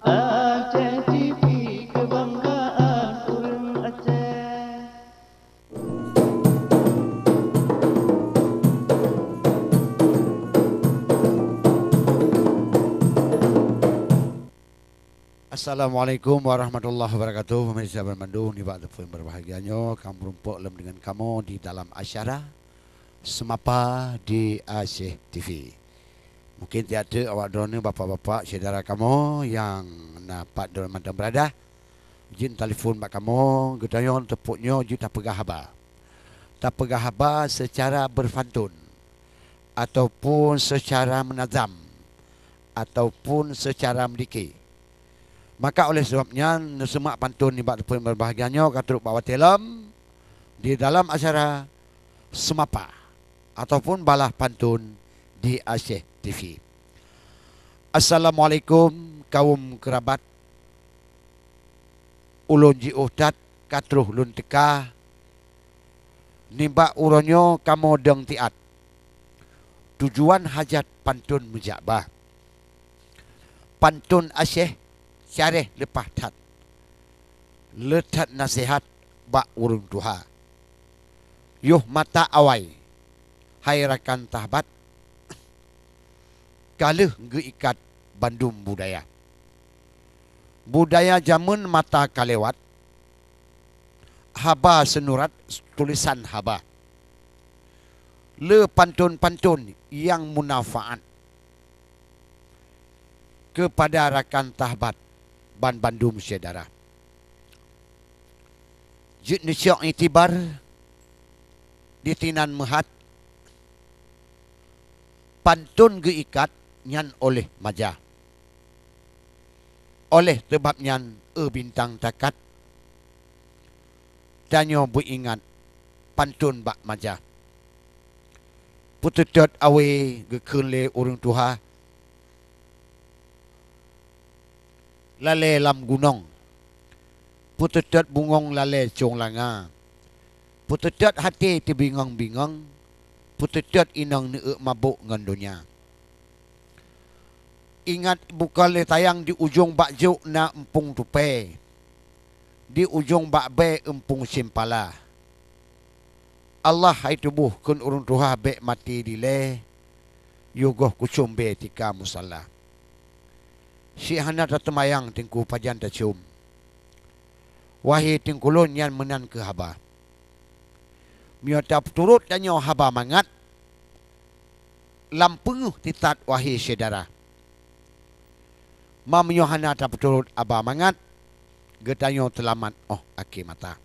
Aceh TV kebanggaan urang Aceh. Assalamualaikum warahmatullahi wabarakatuh. Pemirsa bermandu ni bak telefon berbahagiannya, kamu rumpuk lem dengan kamu di dalam asyara Semapa di Aceh TV. Mungkin tiada awak drone bapa-bapa saudara kamu yang dapat dalam mantan berada. Jin telefon bak kamu, gedayon tepuknya jin tak pegah haba. Tak pegah haba secara berfantun ataupun secara menazam ataupun secara mendikir. Maka oleh sebabnya semak pantun ni bak telefon berbahagiannya katurut bawa telam di dalam acara Semapa ataupun balah pantun di Aceh TV. Assalamualaikum kaum kerabat ulun ji uhtat katruh lun teka nimba uronyo kamu deng tiat tujuan hajat pantun mujabah pantun Aceh syareh lepah tat letat nasihat bak urung tuha yuh mata awai hai rakan tahbat kaleh geikat bandum budaya budaya jamun mata kalewat haba senurat tulisan haba le pantun-pantun yang munafaat kepada rakan tahbat ban bandum saudara. Jut nisyok itibar ditinan mehat pantun geikat nyan oleh maja. Oleh sebab nyan bintang takat danyo ingat pantun bak maja. Putut awe gekun le urung tuha lale lam gunung putut bungong lale cong langa putut hati ti bingang-bingang putut inang neuk mabuk ngan dunia. Ingat bukan le tayang di ujung bak juk na empung tupai di ujung bak be empung simpala Allah hai tubuh kun urung tuha be mati dile yugoh kucum be tika musalla. Si hana temayang tingku pajan tacum. Wahai tingkulun yang menan ke haba. Miotap turut danyo haba mangat. Lampenguh titat wahai saudara. Mam Yohana tap turut aba mangat. Getanyo telamat aki mata.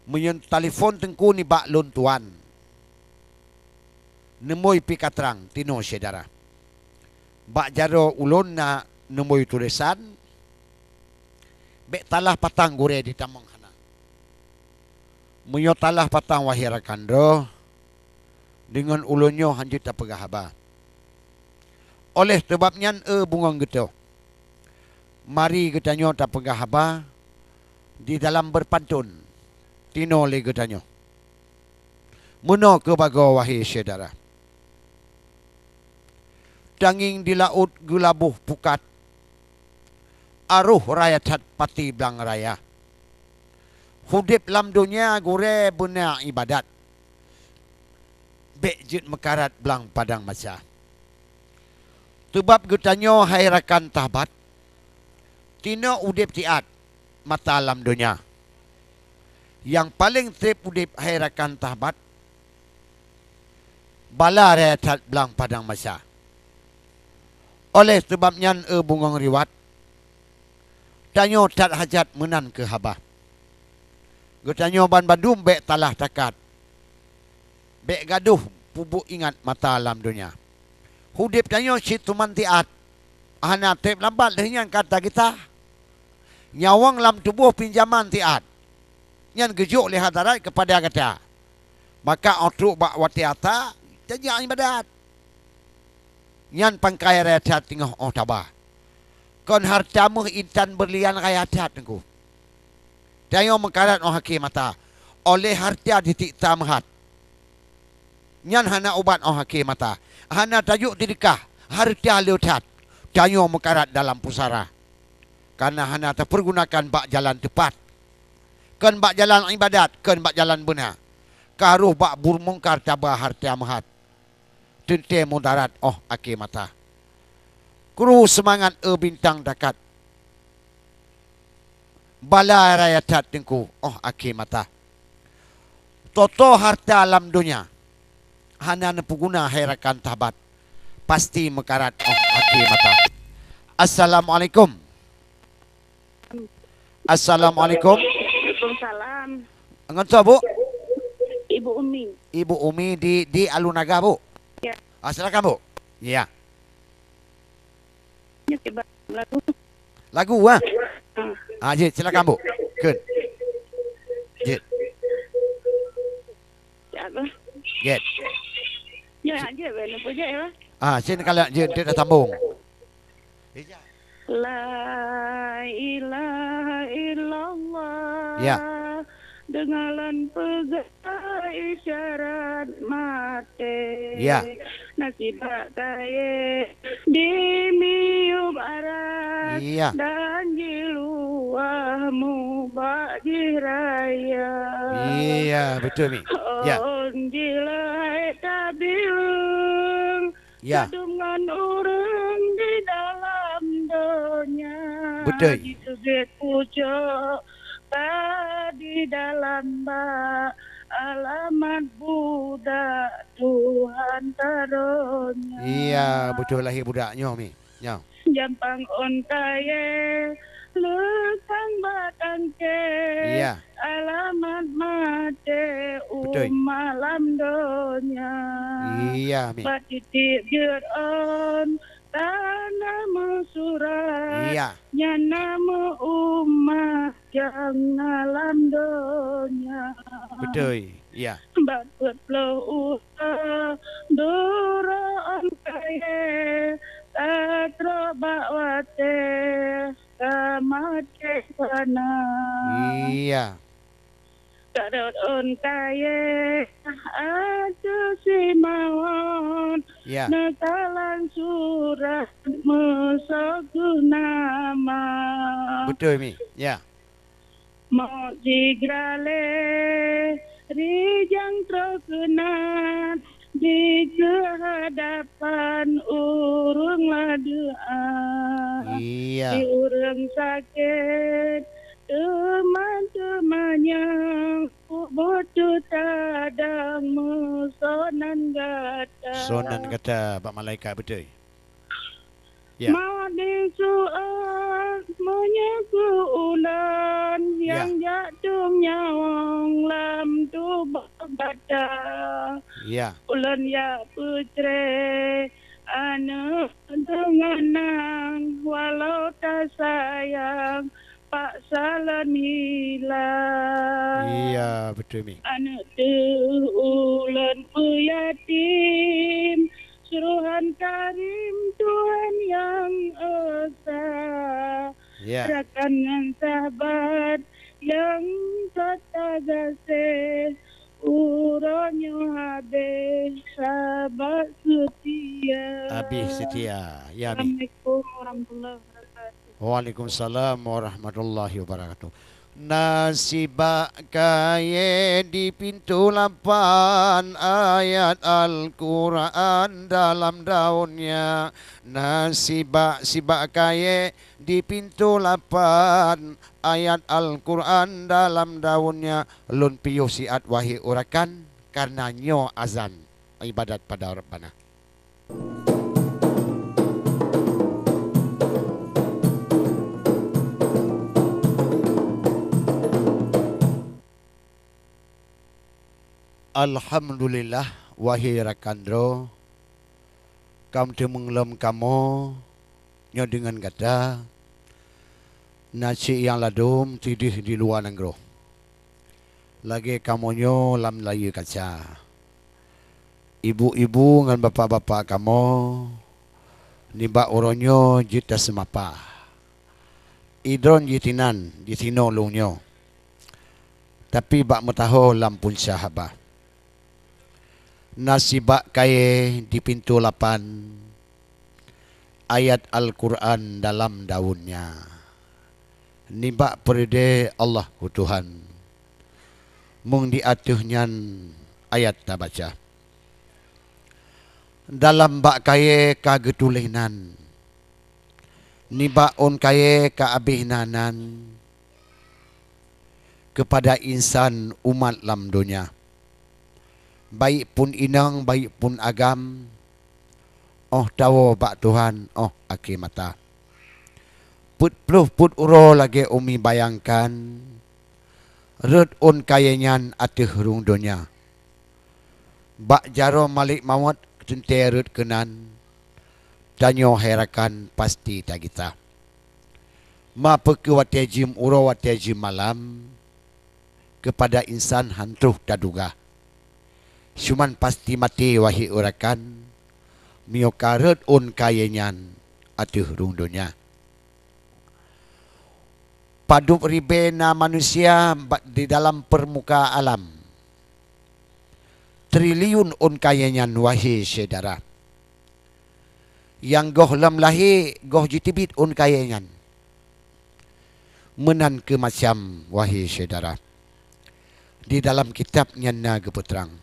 Menyen telefon tengku ni bak lun tuan. Nemoi pikatrang tino saudara. Bak jaro ulun na nemui tulisan bek talah patang gure di tamang hana menyo talah patang wahai rakandro dengan ulunyo hanjut tak pegah haba oleh sebabnya bungang gitu mari getanyo tak pegah haba di dalam berpantun tino le getanyo muno ke bago wahai saudara danging di laut gulabuh pukat aruh raya tat pati blang raya. Hudip lam dunia gure buna ibadat. Bek jut mekarat blang padang masa. Tubab getanyo hai rakan tahbat. Tino udip tiat mata lam dunia. Yang paling trip udip hai rakan tahbat. Bala raya tat blang padang masa. Oleh sebabnya bungang riwat. Tanyo tat hajat menan ke haba. Getanyo ban bandum bek talah takat. Bek gaduh pubuk ingat mata alam dunia. Hudip tanyo situ mantiat. Hana tep lambat dengan kata kita. Nyawang lam tubuh pinjaman tiat. Nyan gejuk lihat darat kepada kata. Maka otruk bak watiata. Jajak ibadat. Nyan pangkai rakyat tengah tabah. Kon hartamu intan berlian rakyat nengku. Dayo mengkarat hakim mata. Oleh harta ditikta mahat. Nyan hana ubat hakim mata. Hana tajuk didikah. Harta leutat. Dayo mengkarat dalam pusara. Karena hana terpergunakan bak jalan tepat. Kan bak jalan ibadat, kan bak jalan benar. Karuh bak burmungkar tabah harta mahat. Tente mudarat, oh akhir mata. Kru semangat bintang dekat. Bala rayatat tengku, oh akhir mata. Toto harta alam dunia. Hana nepuguna herakan tabat. Pasti mekarat, oh akhir mata. Assalamualaikum. Assalamualaikum. Waalaikumsalam. Ngantuk Bu? Ibu Umi. Ibu Umi di Alunaga Bu? Ya. Silakan Bu. Ya. Ya, coba lagu. Lagu Jit, silakan Bu. Kun. Jit. Ya, apa? Jit. Ya, aja benar punya ya. Sini kalau Jit dia dah sambung. La ilaha illallah. Ya. Dengalan pegang isyarat mate. Ya. Nasibak kaya dimium arat. Ya. Dan jiluahmu bagi raya. Iya, betul Mi. Ya. Onjilai tabilung. Ya. Dengan orang di dalam dunia. Betul. Itu pucuk di dalam alamat budak Tuhan taruhnya. Iya, betul lahir budaknya Mi. Ya. Jampang ontaye lekang batang ke. Iya. Alamat mate Betul. malam dunia. Iya Mi. Patitik jut on tanah mesurah. Iya. Yang nama umat yang alam dunia. Betul. Iya. Bakut lo duraan kaya tatro bakwate kamate pana. Iya. Kadot on kaya ada si mawon. Ya. Nakalan surat mesogu nama. Betul Mi. Ya. Mau jigrale rijang terkenal di kehadapan urung laduan. Iya. Di urung sakit teman-temannya butuh tadang musonan gata. Sonan kata Pak Malaikat betul. Ya. Mau disuat menyeku ulan yang jatuh nyawang lam tu bata. Ya. Ulan ya putre anak denganang walau tak sayang pak salan hilang. Iya, betul Mi. Anak tu ulan yatim suruhan karim Tuhan yang esa. Ya. Rakan sahabat yang kata gase uronyo habis sahabat setia. Habis setia. Ya Mi. Assalamualaikum warahmatullahi wabarakatuh. Waalaikumsalam warahmatullahi wabarakatuh. Nasibak kaya di pintu 8 ayat Al-Quran dalam daunnya. Nasibak kaya di pintu 8 ayat Al-Quran dalam daunnya. Lun piyuh siat wahi urakan karena nyo azan ibadat pada Rabbana. Alhamdulillah wahai rakandro, kam temenglam kamu nyo dengan kata nasi yang ladum tidih di luar negro. Lagi kamu nyo lam layu kaca. Ibu-ibu dengan bapak-bapak kamu nibak oronyo jita semapa. Idron jitinan jitino lungnyo. Tapi bak metaho lampun sahabah. Nasibak kaya di pintu 8 ayat Al-Quran dalam daunnya. nibak peride Allah Tuhan. Mung diatuhnyan ayat ta baca. Dalam bak kaye ka getulinan. Nibak on kaye ka abihnanan. Kepada insan umat lam dunia. Baik pun inang, baik pun agam. Oh tawo bak Tuhan, oh aki mata. Put pluh put uro lagi umi bayangkan. Red on kayenyan atih rung dunia. Bak jaro malik mawat tente red kenan. Tanyo herakan pasti tak kita. Ma peke watejim uro watejim malam. Kepada insan hantuh taduga. Cuman pasti mati wahi urakan. Miokaret on kayenyan atih rung dunia. Padup ribena manusia di dalam permuka alam. Triliun on kayenyan wahi saudara. Yang goh lam lahi goh jitibit on kayenyan. Menan ke macam wahi saudara. Di dalam kitab nyana gepeterang.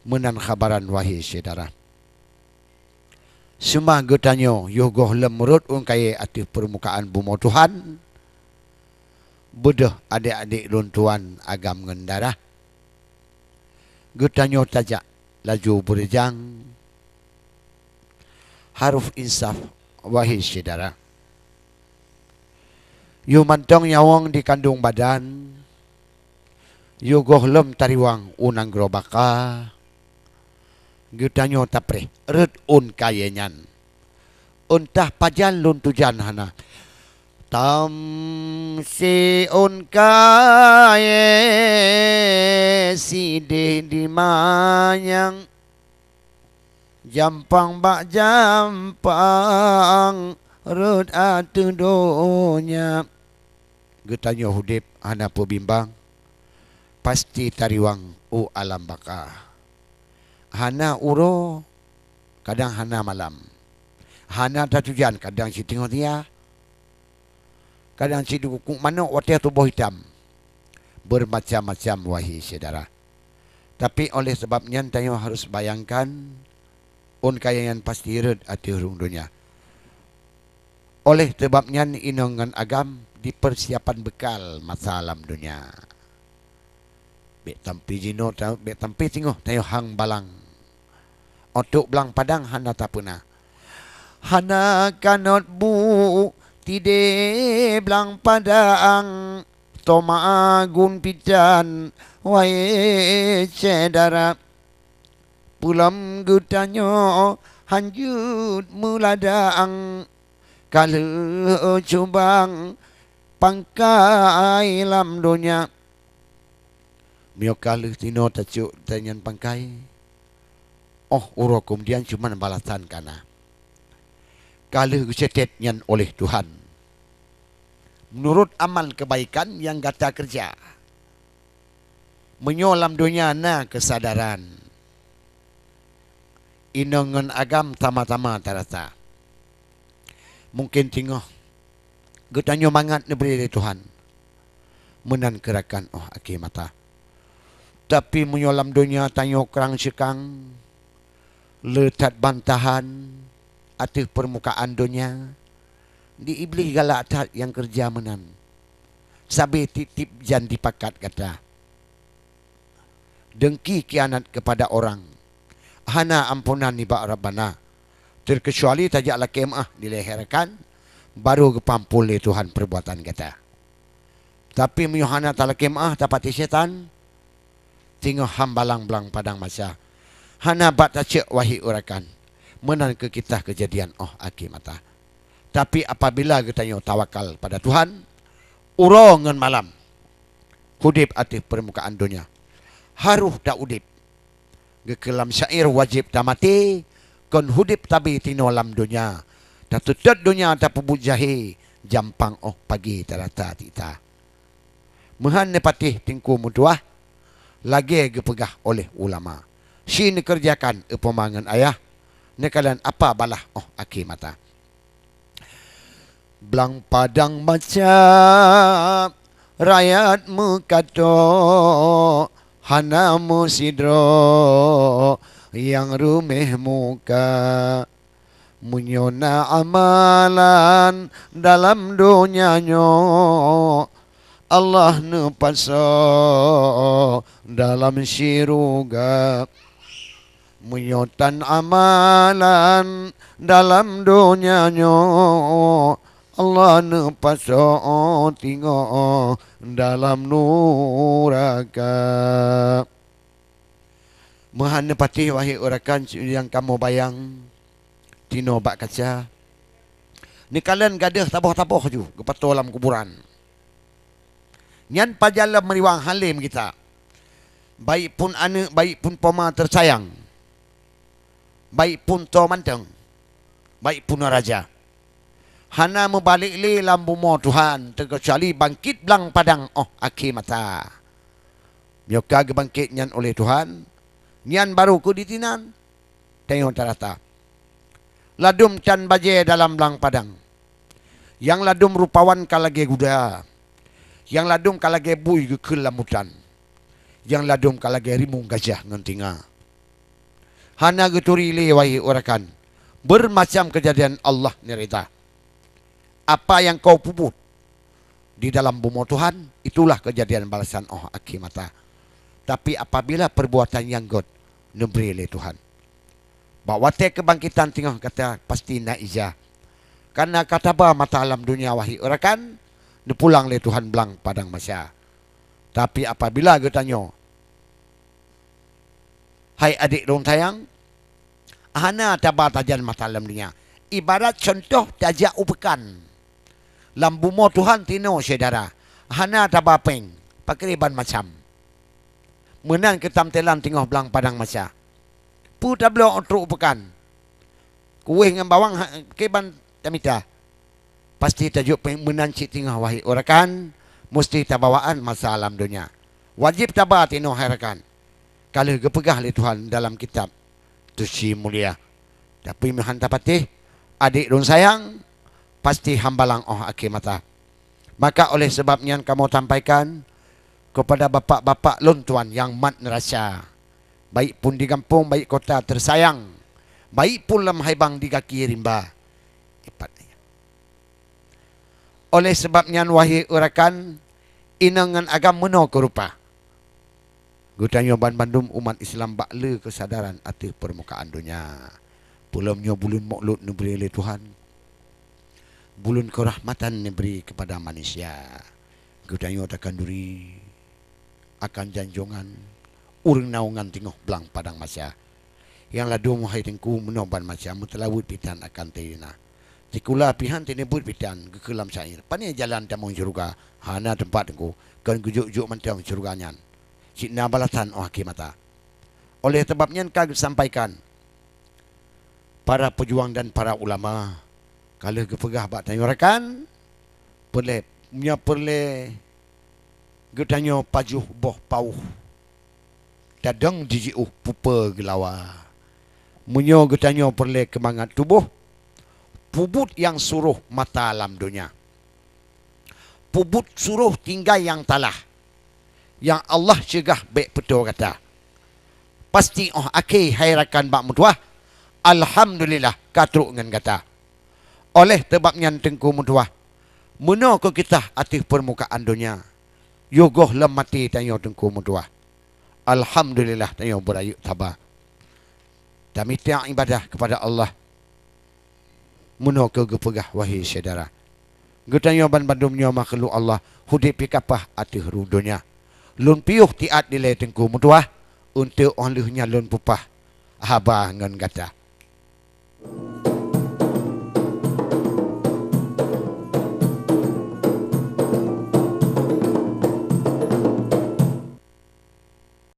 Menan khabaran wahi saudara. Semua getanyo yo goh lam merut on kaye atih permukaan bumi Tuhan. Bedah adik-adik luntuan agam ngendara. Getanyo tajak laju berjang. Haruf insaf wahi saudara. Yu mantong nyawang di kandung badan. Yu gohlem tariwang unang gerobaka. Getanyo tapre red un kayenyan. Untah pajan luntujan hana. Tam si un kaye si di manyang. Jampang bak jampang red atu donya. Getanyo hudip hana po bimbang. Pasti tariwang u alam baka. Hana uro kadang hana malam. Hana tatujan kadang si tengok dia. Kadang si dukuk manuk watia tubuh hitam. Bermacam-macam wahi saudara. Tapi oleh sebabnya tayo harus bayangkan. On kayangan pasti red ati hurung dunia. Oleh sebabnya inongan agam di persiapan bekal masa alam dunia. Bek tampi jino, bek tampi tingoh tayo hang balang. Otuk belang padang hana tapuna. Hana kanot bu tide belang padang. Toma agun pijan wae cedara. Pulam gutanyo hanjut muladang. Kalau cubang pangkai lam dunia. Mio kalau tino tacuk tanyan pangkai. Oh uro kemudian cuma balasan kana. Kalau setet nyan oleh Tuhan. Menurut amal kebaikan yang gata kerja. Menyolam dunia na kesadaran. Inongan agam tama-tama terasa. Mungkin tengok. Getanyo mangat neberi dari Tuhan. Menan kerakan oh aki mata. Tapi menyolam dunia tanyo kerang sekang. Letat bantahan. Atih permukaan dunia. Di iblis galak tat yang kerja menan. Sabi titip jan dipakat kata. Dengki kianat kepada orang. Hana ampunan ni bak Rabbana. Terkecuali tajaklah kemah dileherkan. Baru kepampul ni Tuhan perbuatan kata. Tapi miyuhana tala kemah tapati setan. Tinggal hambalang belang padang masa. Hana bat tacik wahi urakan. Menan ke kita kejadian oh aki mata. Tapi apabila kita tawakal pada Tuhan. Urongan malam. Hudip atih permukaan dunia. Haruh tak udip. Gekelam syair wajib tak mati. Kon hudip tabi tino alam dunia. Tak tutut dunia tak pebut jahe. Jampang oh pagi terata tita. Mehan nepatih tingku mutuah. Lagi gepegah oleh ulama. Si kerjakan pemangan ayah. Nekalan apa balah oh aki mata. Belang padang macam rakyatmu kato hanamu sidro yang rumeh muka munyona amalan dalam dunianyo Allah nu paso dalam syurga munyotan amalan dalam dunianyo Allah nu paso tingo dalam nuraka. Mahana patih wahai orakan yang kamu bayang tino bak kaca. Ni kalian gadah taboh-taboh ju kepato dalam kuburan. Nyan pajala meriwang halim kita. Baik pun anak, baik pun poma tersayang. Baik pun to manteng. Baik pun raja. Hana membalik li lambu mo Tuhan terkecuali bangkit belang padang akhir mata. Nyoka gebangkit nyan oleh Tuhan. Nyan baru ku ditinan. Tengok tarata. Ladum can baje dalam belang padang. Yang ladum rupawan kalage guda. Yang ladum kalage bui ke lamutan. Yang ladum kalage rimung gajah ngentinga. Hana geturi li wahi orakan. Bermacam kejadian Allah nirita. Apa yang kau puput di dalam bumi Tuhan, itulah kejadian balasan akhir mata. Tapi apabila perbuatan yang god memberi oleh Tuhan. Bahawa kebangkitan tengah kata pasti naizah. Karena kata bah mata alam dunia wahi orakan, dipulang oleh Tuhan belang padang masa. Tapi apabila gue tanya, hai adik dong tayang, hana tabah tajan mata alam dunia. Ibarat contoh tajak upekan. Lambu mo Tuhan tino saudara. Hana tabapeng. Pakriban macam. Menan ketam telan tengah belang padang masa. Pu tablo untuk upekan. Kuih dengan bawang keban tamita. Pasti tajuk menan cik tengah wahi orakan. Mesti tabawaan masa alam dunia. Wajib tabah tino harakan. Kalau kepegah oleh Tuhan dalam kitab. Tusi mulia. Tapi menghantar patih. Adik don sayang. Pasti hambalang akhir mata. Maka oleh sebabnya kamu sampaikan kepada bapak-bapak lontuan yang mat nerasa. Baik pun di kampung, baik kota tersayang. Baik pun lam haibang di kaki rimba. Oleh sebabnya wahai urakan, inangan agam meno kerupa. Gutanya Bandung umat Islam bakle kesadaran atas permukaan dunia. Pulamnya bulun maklud neberi oleh Tuhan. Bulun kerahmatan diberi kepada manusia. Gudanya takkan duri akan janjongan urang naungan tengok belang padang masa. Yang ladu muhai tengku menoban masa mutelawut pitan akan tayuna. Tikula pihan tinebut pitan kekelam syair. Pani jalan tamong syurga. Hana tempat tengku kan gujuk-juk mentang syurganya. Cina balatan akhir mata. Oleh sebabnya kami sampaikan para pejuang dan para ulama. Kalau kepegah bak tanya rakan, boleh getanya pajuh boh pauh. Dadang jijiuh pupa gelawa. Munyo getanya perle kemangat tubuh. Pubut yang suruh mata alam dunia. Pubut suruh tinggal yang talah. Yang Allah cegah baik betul kata. Pasti akhir hai rakan bak mutuah. Alhamdulillah katruk dengan kata. Oleh sebabnya tengku mutuah. Muna ke kita atas permukaan dunia. Yogoh lemati tanya tengku mutuah. Alhamdulillah tanya berayuk tabah. Dami tiang ibadah kepada Allah. Muna ke gepegah wahai saudara. Getanya bandumnya makhluk Allah. Hudip pikapah atas dunia. Lun piuh tiat dilai tengku mutuah. Untuk olehnya lun pupah. Habah ngan kata.